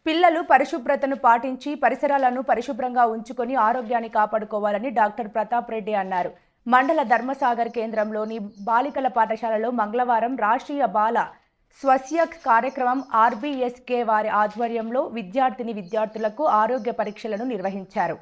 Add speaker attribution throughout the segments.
Speaker 1: పిల్లలు పరిశుభ్రతను పాటించి పరిసరాలను పరిశుభ్రంగా ఉంచుకొని ఆరోగ్యాన్ని కాపాడుకోవాలని డాక్టర్ ప్రతాప్ రెడ్డి అన్నారు. మండల ధర్మసాగర్ కేంద్రంలోని బాలికల పాఠశాలలో మంగళవారం రాష్ట్రీయ బాల స్వస్థ్య కార్యక్రమం ఆర్బీఎస్కే వారి ఆధ్వర్యంలో విద్యార్థులకు ఆరోగ్య పరీక్షలను నిర్వహించారు.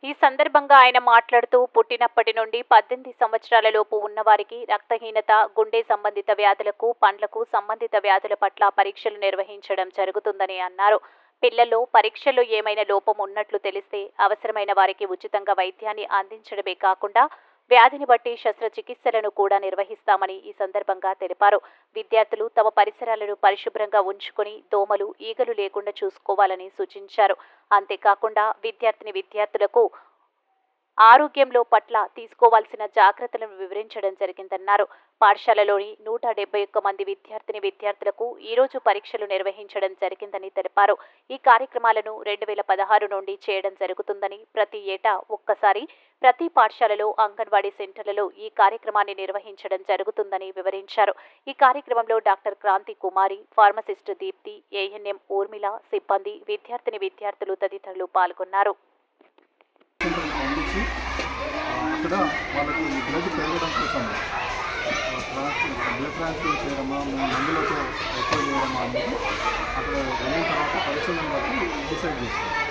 Speaker 2: ఈ సందర్భంగా ఆయన మాట్లాడుతూ పుట్టినప్పటి నుండి 18 సంవత్సరాల లోపు ఉన్నవారికి రక్తహీనత, గుండె సంబంధిత వ్యాధులకు, పండ్లకు సంబంధిత వ్యాధుల పట్ల పరీక్షలు నిర్వహించడం జరుగుతుందని అన్నారు. పిల్లల్లో పరీక్షల్లో ఏమైనా లోపం ఉన్నట్లు తెలిస్తే అవసరమైన వారికి ఉచితంగా వైద్యాన్ని అందించడమే కాకుండా వ్యాధిని బట్టి శస్త్రచికిత్సలను కూడా నిర్వహిస్తామని ఈ సందర్భంగా తెలిపారు. విద్యార్థులు తమ పరిసరాలను పరిశుభ్రంగా ఉంచుకొని దోమలు, ఈగలు లేకుండా చూసుకోవాలని సూచించారు. అంతేకాకుండా విద్యార్థులకు ఆరోగ్యంలో పట్ల తీసుకోవాల్సిన జాగ్రత్తలను వివరించడం జరిగిందన్నారు. పాఠశాలలోని 171 మంది విద్యార్థులకు ఈరోజు పరీక్షలు నిర్వహించడం జరిగిందని తెలిపారు. ఈ కార్యక్రమాలను 2016 నుండి చేయడం జరుగుతుందని, ప్రతి ఏటా ఒక్కసారి ప్రతి పాఠశాలలో అంగన్వాడీ సెంటర్లలో ఈ కార్యక్రమాన్ని నిర్వహించడం జరుగుతుందని వివరించారు. ఈ కార్యక్రమంలో డాక్టర్ క్రాంతి కుమారి, ఫార్మసిస్ట్ దీప్తి, ఏఎన్ఎం ఊర్మిళ, సిబ్బంది, విద్యార్థులు తదితరులు పాల్గొన్నారు.
Speaker 3: అక్కడ వాళ్ళకు బ్లడ్ పెరగడం కోసం బ్లడ్ ట్రాన్స్ఫ్యూజ్ చేయడమా, మందులతో ఎక్కువ చేయడమా అనేది అక్కడ వెళ్ళిన తర్వాత పరీక్షలను బట్టి డిసైడ్ చేస్తారు.